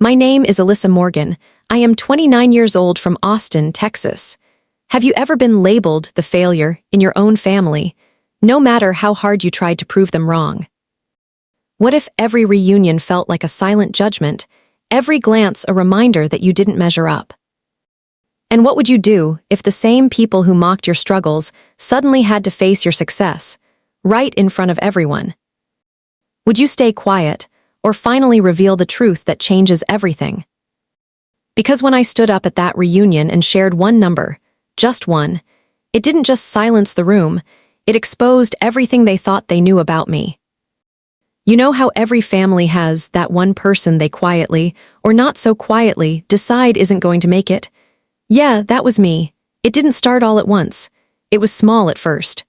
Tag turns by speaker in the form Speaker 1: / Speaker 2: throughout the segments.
Speaker 1: My name is Alyssa Morgan. I am 29 years old from Austin, Texas. Have you ever been labeled the failure in your own family, no matter how hard you tried to prove them wrong? What if every reunion felt like a silent judgment, every glance a reminder that you didn't measure up? And what would you do if the same people who mocked your struggles suddenly had to face your success, right in front of everyone? Would you stay quiet, or finally reveal the truth that changes everything? Because when I stood up at that reunion and shared one number, just one, it didn't just silence the room, it exposed everything they thought they knew about me. You know how every family has that one person they quietly, or not so quietly, decide isn't going to make it? Yeah, that was me. It didn't start all at once. It was small at first.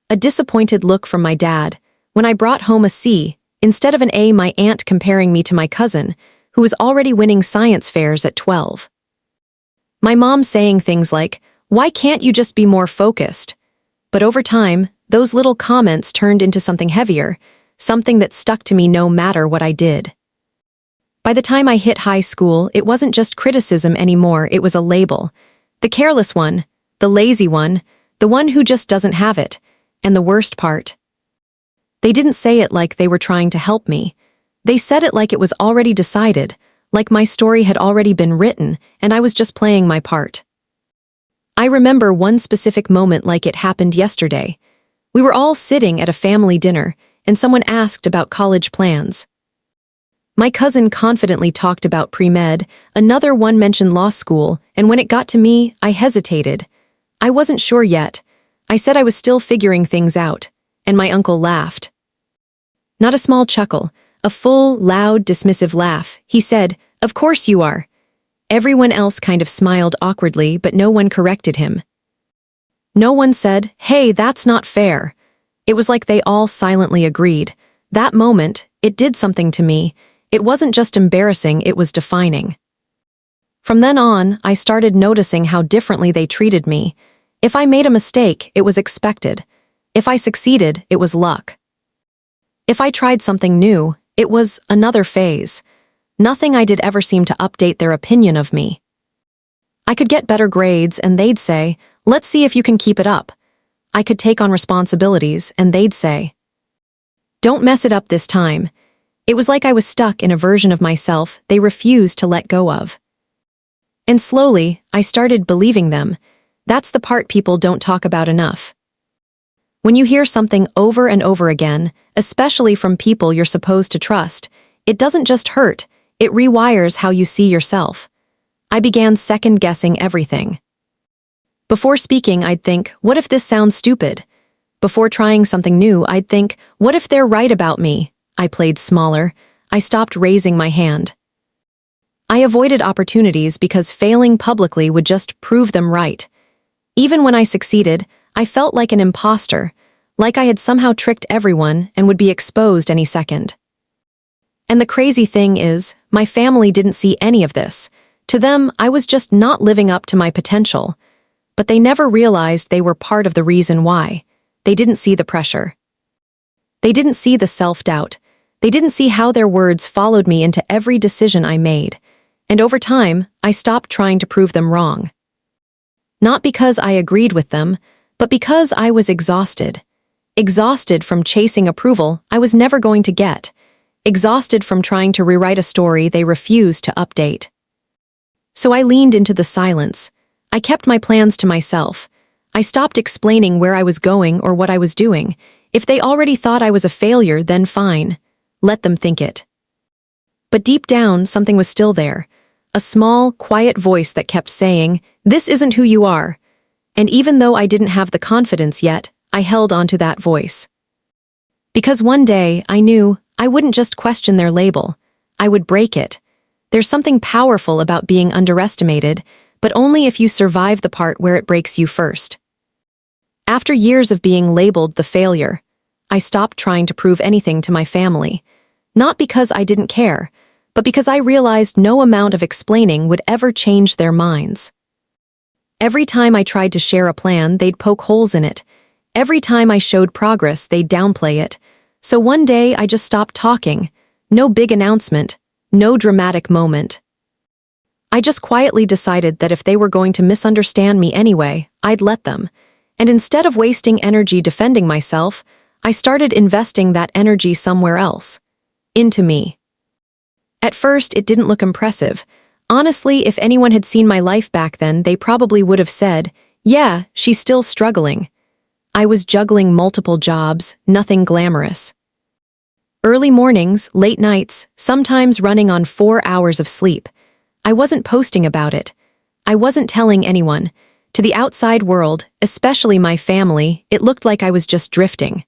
Speaker 1: A disappointed look from my dad when I brought home a C, instead of an A, my aunt comparing me to my cousin, who was already winning science fairs at 12. My mom saying things like, "Why can't you just be more focused?" But over time, those little comments turned into something heavier, something that stuck to me no matter what I did. By the time I hit high school, it wasn't just criticism anymore, it was a label. The careless one, the lazy one, the one who just doesn't have it. And the worst part, they didn't say it like they were trying to help me. They said it like it was already decided, like my story had already been written and I was just playing my part. I remember one specific moment like it happened yesterday. We were all sitting at a family dinner, and someone asked about college plans. My cousin confidently talked about pre-med, another one mentioned law school, and when it got to me, I hesitated. I wasn't sure yet. I said I was still figuring things out, and my uncle laughed. Not a small chuckle, a full, loud, dismissive laugh. He said, "Of course you are." Everyone else kind of smiled awkwardly, but no one corrected him. No one said, "Hey, that's not fair." It was like they all silently agreed. That moment, it did something to me. It wasn't just embarrassing, it was defining. From then on, I started noticing how differently they treated me. If I made a mistake, it was expected. If I succeeded, it was luck. If I tried something new, it was another phase. Nothing I did ever seemed to update their opinion of me. I could get better grades, and they'd say, "Let's see if you can keep it up." I could take on responsibilities, and they'd say, "Don't mess it up this time." It was like I was stuck in a version of myself they refused to let go of. And slowly, I started believing them. That's the part people don't talk about enough. When you hear something over and over again, especially from people you're supposed to trust, it doesn't just hurt, it rewires how you see yourself. I began second-guessing everything. Before speaking, I'd think, what if this sounds stupid? Before trying something new, I'd think, what if they're right about me? I played smaller. I stopped raising my hand. I avoided opportunities because failing publicly would just prove them right. Even when I succeeded, I felt like an imposter, like I had somehow tricked everyone and would be exposed any second. And the crazy thing is, my family didn't see any of this. To them, I was just not living up to my potential. But they never realized they were part of the reason why. They didn't see the pressure. They didn't see the self-doubt. They didn't see how their words followed me into every decision I made. And over time, I stopped trying to prove them wrong. Not because I agreed with them, but because I was exhausted. Exhausted from chasing approval I was never going to get. Exhausted from trying to rewrite a story they refused to update. So I leaned into the silence. I kept my plans to myself. I stopped explaining where I was going or what I was doing. If they already thought I was a failure, then fine. Let them think it. But deep down, something was still there. A small, quiet voice that kept saying, "This isn't who you are." And even though I didn't have the confidence yet, I held onto that voice. Because one day, I knew I wouldn't just question their label. I would break it. There's something powerful about being underestimated, but only if you survive the part where it breaks you first. After years of being labeled the failure, I stopped trying to prove anything to my family. Not because I didn't care, but because I realized no amount of explaining would ever change their minds. Every time I tried to share a plan, they'd poke holes in it. Every time I showed progress, they'd downplay it. So one day, I just stopped talking. No big announcement, no dramatic moment. I just quietly decided that if they were going to misunderstand me anyway, I'd let them. And instead of wasting energy defending myself, I started investing that energy somewhere else. Into me. At first, it didn't look impressive. Honestly, if anyone had seen my life back then, they probably would have said, "Yeah, she's still struggling." I was juggling multiple jobs, nothing glamorous. Early mornings, late nights, sometimes running on 4 hours of sleep. I wasn't posting about it. I wasn't telling anyone. To the outside world, especially my family, it looked like I was just drifting.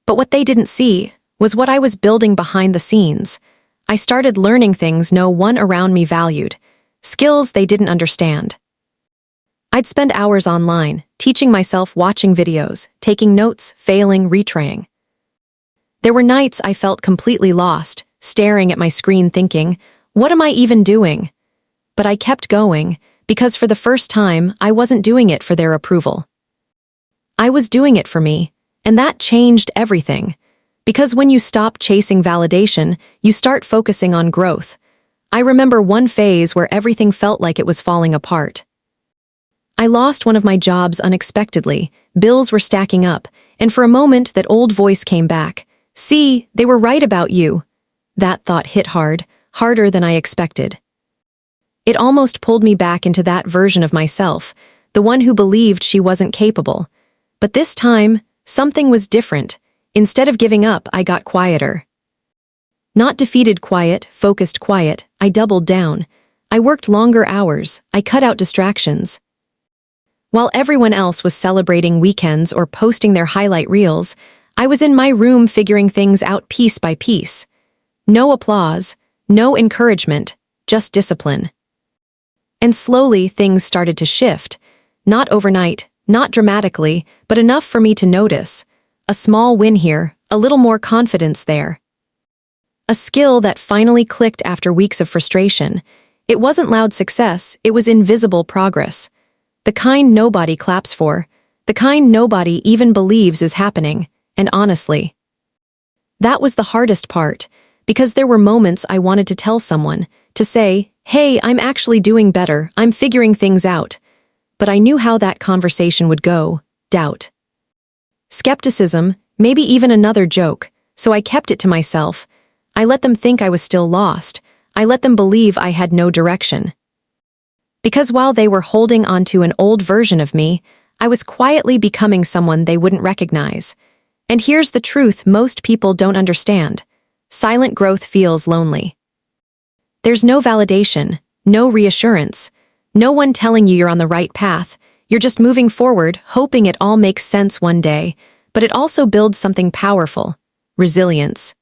Speaker 1: But what they didn't see was what I was building behind the scenes. I started learning things no one around me valued, skills they didn't understand. I'd spend hours online, teaching myself, watching videos, taking notes, failing, retrying. There were nights I felt completely lost, staring at my screen thinking, what am I even doing? But I kept going, because for the first time, I wasn't doing it for their approval. I was doing it for me, and that changed everything. Because when you stop chasing validation, you start focusing on growth. I remember one phase where everything felt like it was falling apart. I lost one of my jobs unexpectedly, bills were stacking up, and for a moment that old voice came back. See, they were right about you. That thought hit hard, harder than I expected. It almost pulled me back into that version of myself, the one who believed she wasn't capable. But this time, something was different. Instead of giving up, I got quieter. Not defeated quiet, focused quiet, I doubled down. I worked longer hours, I cut out distractions. While everyone else was celebrating weekends or posting their highlight reels, I was in my room figuring things out piece by piece. No applause, no encouragement, just discipline. And slowly things started to shift. Not overnight, not dramatically, but enough for me to notice. A small win here, a little more confidence there. A skill that finally clicked after weeks of frustration. It wasn't loud success, it was invisible progress. The kind nobody claps for, the kind nobody even believes is happening, and honestly. That was the hardest part, because there were moments I wanted to tell someone, to say, hey, I'm actually doing better, I'm figuring things out. But I knew how that conversation would go, doubt. Skepticism, maybe even another joke, so I kept it to myself. I let them think I was still lost. I let them believe I had no direction. Because while they were holding onto an old version of me, I was quietly becoming someone they wouldn't recognize. And here's the truth most people don't understand. Silent growth feels lonely. There's no validation, no reassurance, no one telling you you're on the right path. You're just moving forward, hoping it all makes sense one day, but it also builds something powerful, resilience.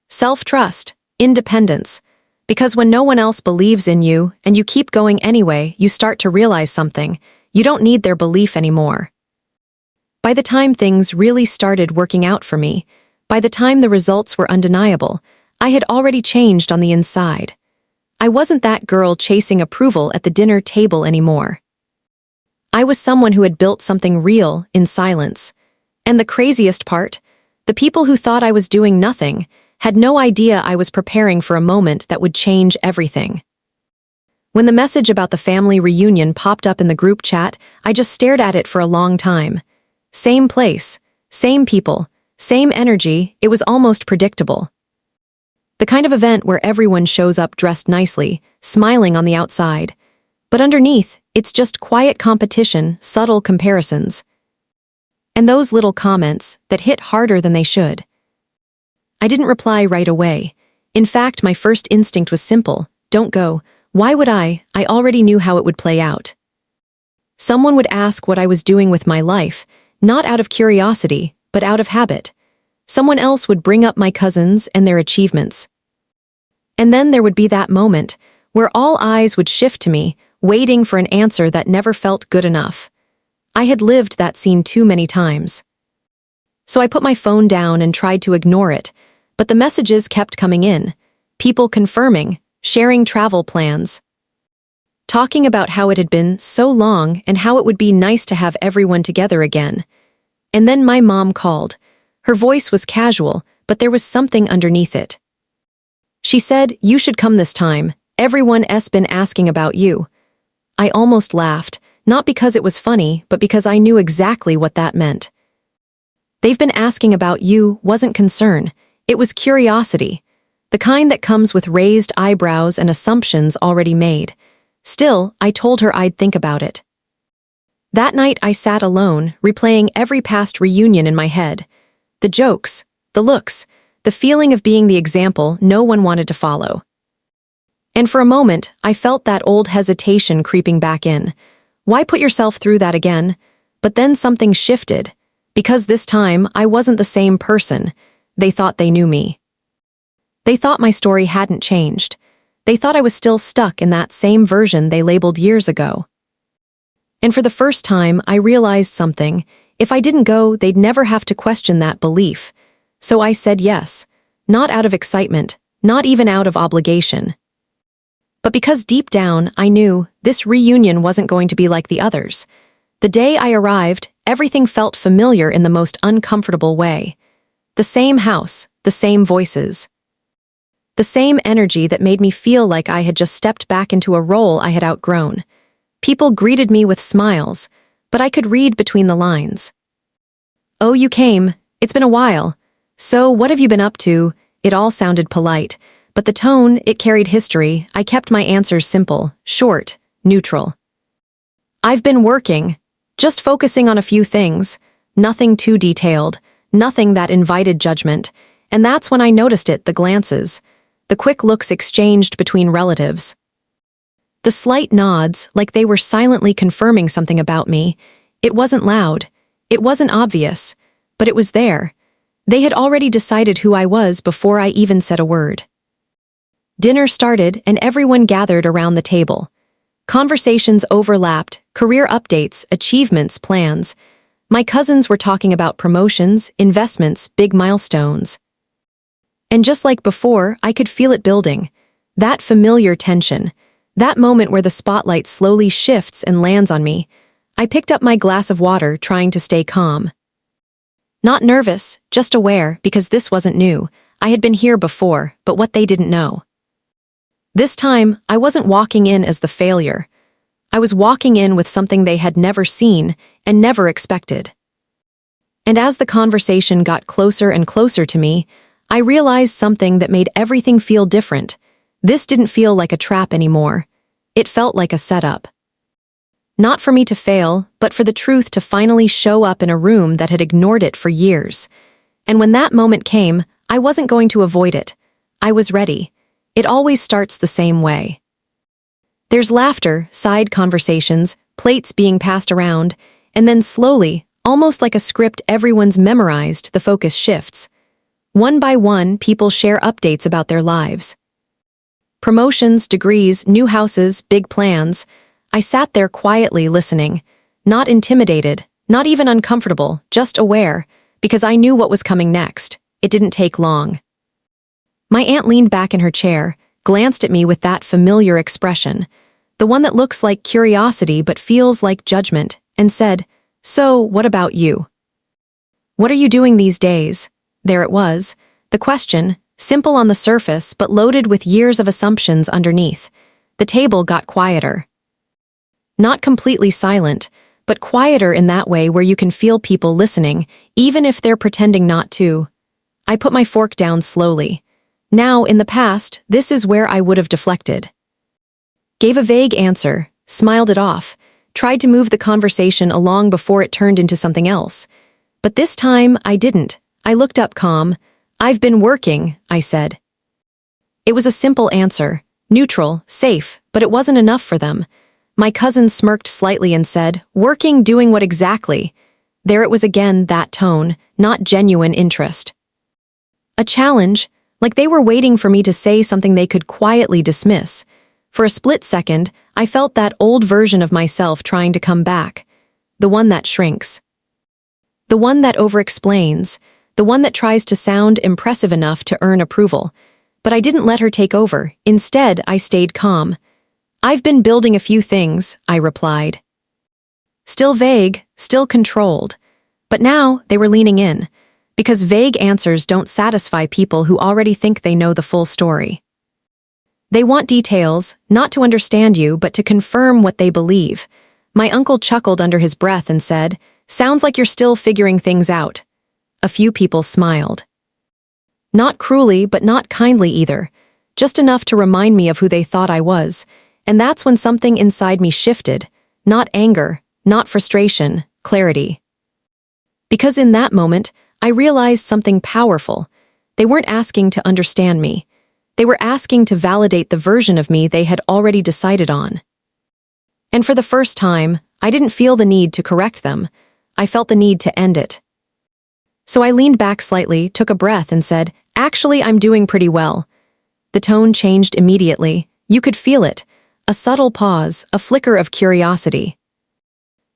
Speaker 1: Self-trust, independence. Because when no one else believes in you and you keep going anyway, you start to realize something. You don't need their belief anymore. By the time things really started working out for me, by the time the results were undeniable, I had already changed on the inside. I wasn't that girl chasing approval at the dinner table anymore. I was someone who had built something real in silence. And the craziest part, the people who thought I was doing nothing had no idea I was preparing for a moment that would change everything. When the message about the family reunion popped up in the group chat, I just stared at it for a long time. Same place, same people, same energy, it was almost predictable. The kind of event where everyone shows up dressed nicely, smiling on the outside. But underneath, it's just quiet competition, subtle comparisons. And those little comments that hit harder than they should. I didn't reply right away. In fact, my first instinct was simple. Don't go. Why would I? I already knew how it would play out. Someone would ask what I was doing with my life, not out of curiosity, but out of habit. Someone else would bring up my cousins and their achievements. And then there would be that moment where all eyes would shift to me, waiting for an answer that never felt good enough. I had lived that scene too many times. So I put my phone down and tried to ignore it, but the messages kept coming in. People confirming, sharing travel plans, talking about how it had been so long and how it would be nice to have everyone together again. And then my mom called. Her voice was casual, but there was something underneath it. She said, "You should come this time. Everyone's been asking about you." I almost laughed, not because it was funny, but because I knew exactly what that meant. "They've been asking about you" wasn't concern. It was curiosity. The kind that comes with raised eyebrows and assumptions already made. Still, I told her I'd think about it. That night I sat alone, replaying every past reunion in my head. The jokes, the looks, the feeling of being the example no one wanted to follow. And for a moment, I felt that old hesitation creeping back in. Why put yourself through that again? But then something shifted. Because this time, I wasn't the same person. They thought they knew me. They thought my story hadn't changed. They thought I was still stuck in that same version they labeled years ago. And for the first time, I realized something. If I didn't go, they'd never have to question that belief. So I said yes. Not out of excitement, not even out of obligation. But because deep down, I knew this reunion wasn't going to be like the others. The day I arrived, everything felt familiar in the most uncomfortable way. The same house, the same voices. The same energy that made me feel like I had just stepped back into a role I had outgrown. People greeted me with smiles, but I could read between the lines. "Oh, you came. It's been a while. So, what have you been up to?" It all sounded polite, but the tone, it carried history. I kept my answers simple, short, neutral. "I've been working, just focusing on a few things, nothing too detailed, nothing that invited judgment." And that's when I noticed it, the glances, the quick looks exchanged between relatives. The slight nods, like they were silently confirming something about me. It wasn't loud. It wasn't obvious. But it was there. They had already decided who I was before I even said a word. Dinner started, and everyone gathered around the table. Conversations overlapped, career updates, achievements, plans. My cousins were talking about promotions, investments, big milestones. And just like before, I could feel it building. That familiar tension. That moment where the spotlight slowly shifts and lands on me. I picked up my glass of water, trying to stay calm. Not nervous, just aware, because this wasn't new. I had been here before, but what they didn't know. This time, I wasn't walking in as the failure. I was walking in with something they had never seen and never expected. And as the conversation got closer and closer to me, I realized something that made everything feel different. This didn't feel like a trap anymore. It felt like a setup. Not for me to fail, but for the truth to finally show up in a room that had ignored it for years. And when that moment came, I wasn't going to avoid it. I was ready. It always starts the same way. There's laughter, side conversations, plates being passed around, and then slowly, almost like a script everyone's memorized, the focus shifts. One by one, people share updates about their lives. Promotions, degrees, new houses, big plans. I sat there quietly listening, not intimidated, not even uncomfortable, just aware, because I knew what was coming next. It didn't take long. My aunt leaned back in her chair, glanced at me with that familiar expression, the one that looks like curiosity but feels like judgment, and said, "So, what about you? What are you doing these days?" There it was, the question, simple on the surface but loaded with years of assumptions underneath. The table got quieter. Not completely silent, but quieter in that way where you can feel people listening, even if they're pretending not to. I put my fork down slowly. Now, in the past, this is where I would have deflected. Gave a vague answer, smiled it off, tried to move the conversation along before it turned into something else. But this time, I didn't. I looked up calm. "I've been working," I said. It was a simple answer, neutral, safe, but it wasn't enough for them. My cousin smirked slightly and said, "Working, doing what exactly?" There it was again, that tone, not genuine interest. A challenge, like they were waiting for me to say something they could quietly dismiss. For a split second, I felt that old version of myself trying to come back. The one that shrinks. The one that overexplains. The one that tries to sound impressive enough to earn approval. But I didn't let her take over. Instead, I stayed calm. "I've been building a few things," I replied. Still vague, still controlled. But now they were leaning in, because vague answers don't satisfy people who already think they know the full story. They want details, not to understand you, but to confirm what they believe. My uncle chuckled under his breath and said, "Sounds like you're still figuring things out." A few people smiled. Not cruelly, but not kindly either. Just enough to remind me of who they thought I was. And that's when something inside me shifted. Not anger, not frustration, clarity. Because in that moment, I realized something powerful. They weren't asking to understand me. They were asking to validate the version of me they had already decided on. And for the first time, I didn't feel the need to correct them. I felt the need to end it. So I leaned back slightly, took a breath, and said, "Actually, I'm doing pretty well." The tone changed immediately. You could feel it. A subtle pause, a flicker of curiosity.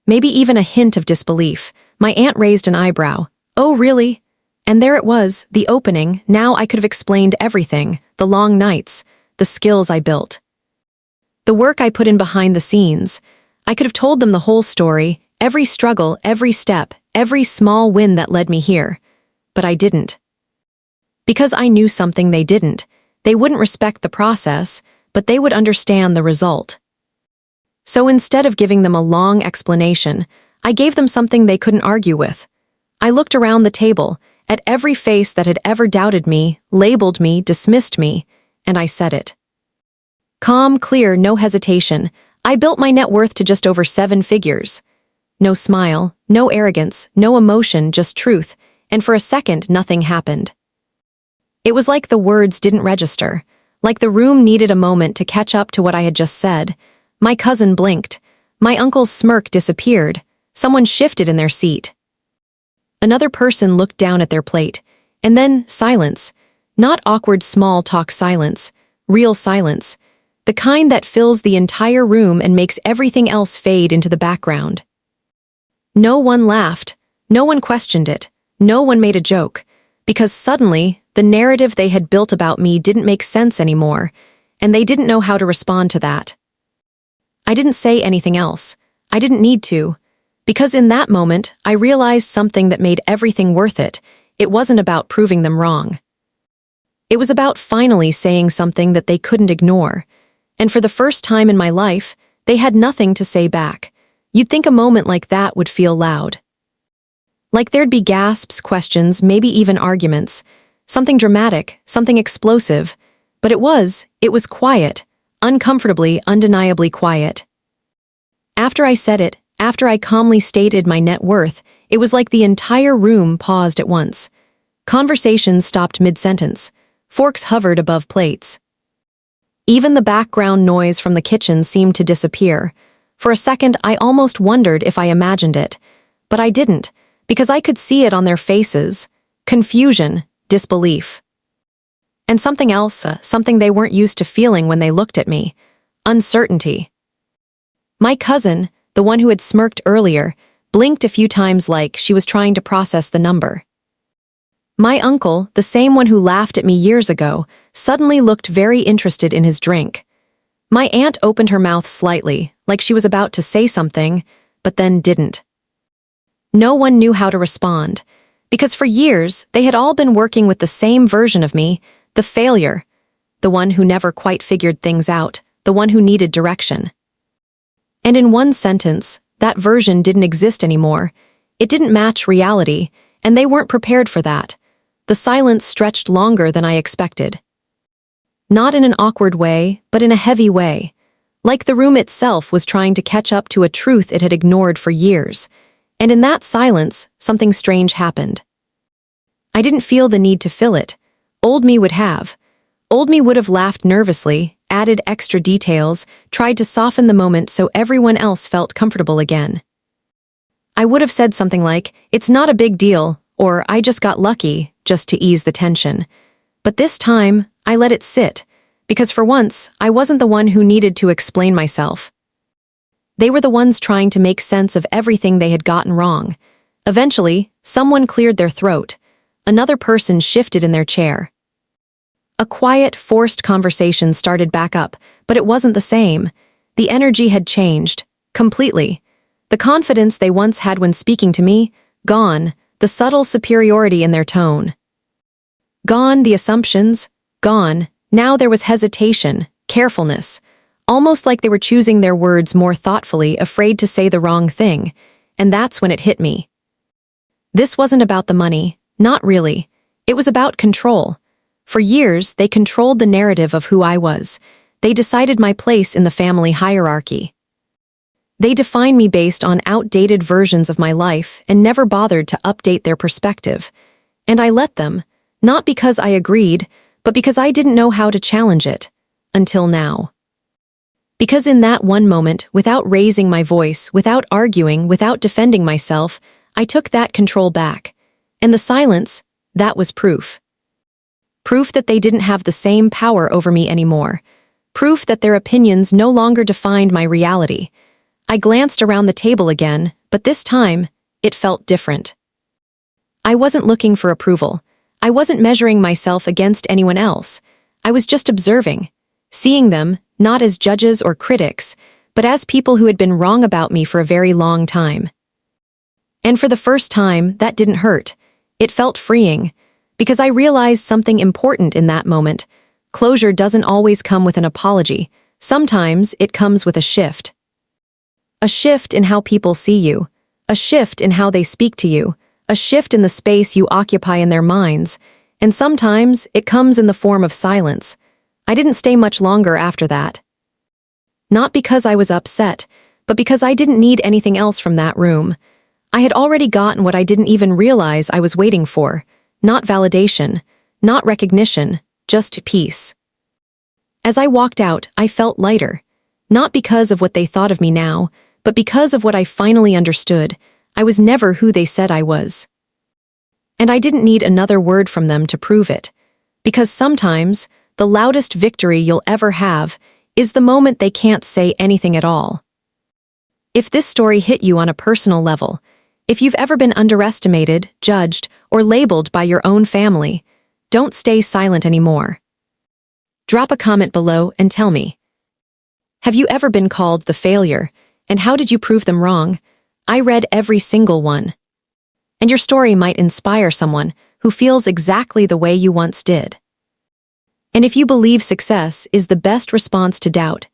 Speaker 1: Maybe even a hint of disbelief. My aunt raised an eyebrow. "Oh, really?" And there it was, the opening. Now I could have explained everything, the long nights, the skills I built. The work I put in behind the scenes. I could have told them the whole story, every struggle, every step, every small win that led me here. But I didn't. Because I knew something they didn't. They wouldn't respect the process, but they would understand the result. So instead of giving them a long explanation, I gave them something they couldn't argue with. I looked around the table, at every face that had ever doubted me, labeled me, dismissed me, and I said it. Calm, clear, no hesitation. I built my net worth to just over 7 figures. No smile, no arrogance, no emotion, just truth, and for a second nothing happened. It was like the words didn't register, like the room needed a moment to catch up to what I had just said. My cousin blinked. My uncle's smirk disappeared. Someone shifted in their seat. Another person looked down at their plate, and then silence. Not awkward small talk silence, real silence. The kind that fills the entire room and makes everything else fade into the background. No one laughed. No one questioned it. No one made a joke. Because suddenly, the narrative they had built about me didn't make sense anymore, and they didn't know how to respond to that. I didn't say anything else. I didn't need to. Because in that moment, I realized something that made everything worth it. It wasn't about proving them wrong. It was about finally saying something that they couldn't ignore. And for the first time in my life, they had nothing to say back. You'd think a moment like that would feel loud. Like there'd be gasps, questions, maybe even arguments. Something dramatic, something explosive. But it was quiet. Uncomfortably, undeniably quiet. After I said it, after I calmly stated my net worth, it was like the entire room paused at once. Conversations stopped mid-sentence. Forks hovered above plates. Even the background noise from the kitchen seemed to disappear. For a second, I almost wondered if I imagined it. But I didn't, because I could see it on their faces. Confusion, disbelief. And something else, something they weren't used to feeling when they looked at me. Uncertainty. My cousin, the one who had smirked earlier, blinked a few times like she was trying to process the number. My uncle, the same one who laughed at me years ago, suddenly looked very interested in his drink. My aunt opened her mouth slightly, like she was about to say something, but then didn't. No one knew how to respond, because for years they had all been working with the same version of me, the failure, the one who never quite figured things out, the one who needed direction. And in one sentence, that version didn't exist anymore. It didn't match reality, and they weren't prepared for that. The silence stretched longer than I expected. Not in an awkward way, but in a heavy way. Like the room itself was trying to catch up to a truth it had ignored for years. And in that silence, something strange happened. I didn't feel the need to fill it. Old me would have. Old me would have laughed nervously, added extra details, tried to soften the moment so everyone else felt comfortable again. I would have said something like, "It's not a big deal," or "I just got lucky," just to ease the tension. But this time, I let it sit, because for once, I wasn't the one who needed to explain myself. They were the ones trying to make sense of everything they had gotten wrong. Eventually, someone cleared their throat. Another person shifted in their chair. A quiet, forced conversation started back up, but it wasn't the same. The energy had changed, completely. The confidence they once had when speaking to me, gone. The subtle superiority in their tone. Gone, the assumptions, gone. Now there was hesitation, carefulness, almost like they were choosing their words more thoughtfully, afraid to say the wrong thing. And that's when it hit me. This wasn't about the money, not really. It was about control. For years, they controlled the narrative of who I was. They decided my place in the family hierarchy. They defined me based on outdated versions of my life and never bothered to update their perspective. And I let them, not because I agreed, but because I didn't know how to challenge it. Until now. Because in that one moment, without raising my voice, without arguing, without defending myself, I took that control back. And the silence, that was proof. Proof that they didn't have the same power over me anymore. Proof that their opinions no longer defined my reality. I glanced around the table again, but this time, it felt different. I wasn't looking for approval. I wasn't measuring myself against anyone else. I was just observing, seeing them, not as judges or critics, but as people who had been wrong about me for a very long time. And for the first time, that didn't hurt. It felt freeing, because I realized something important in that moment. Closure doesn't always come with an apology. Sometimes it comes with a shift. A shift in how people see you, a shift in how they speak to you, a shift in the space you occupy in their minds, and sometimes it comes in the form of silence. I didn't stay much longer after that. Not because I was upset, but because I didn't need anything else from that room. I had already gotten what I didn't even realize I was waiting for. Not validation, not recognition, just peace. As I walked out, I felt lighter. Not because of what they thought of me now, but because of what I finally understood. I was never who they said I was. And I didn't need another word from them to prove it. Because sometimes, the loudest victory you'll ever have is the moment they can't say anything at all. If this story hit you on a personal level, if you've ever been underestimated, judged, or labeled by your own family, don't stay silent anymore. Drop a comment below and tell me. Have you ever been called the failure, and how did you prove them wrong? I read every single one. And your story might inspire someone who feels exactly the way you once did. And if you believe success is the best response to doubt,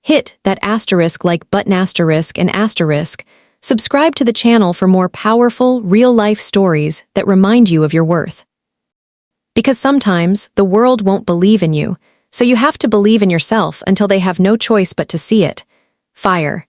Speaker 1: hit that asterisk like button asterisk and asterisk. Subscribe to the channel for more powerful, real-life stories that remind you of your worth. Because sometimes the world won't believe in you, so you have to believe in yourself until they have no choice but to see it. Fire.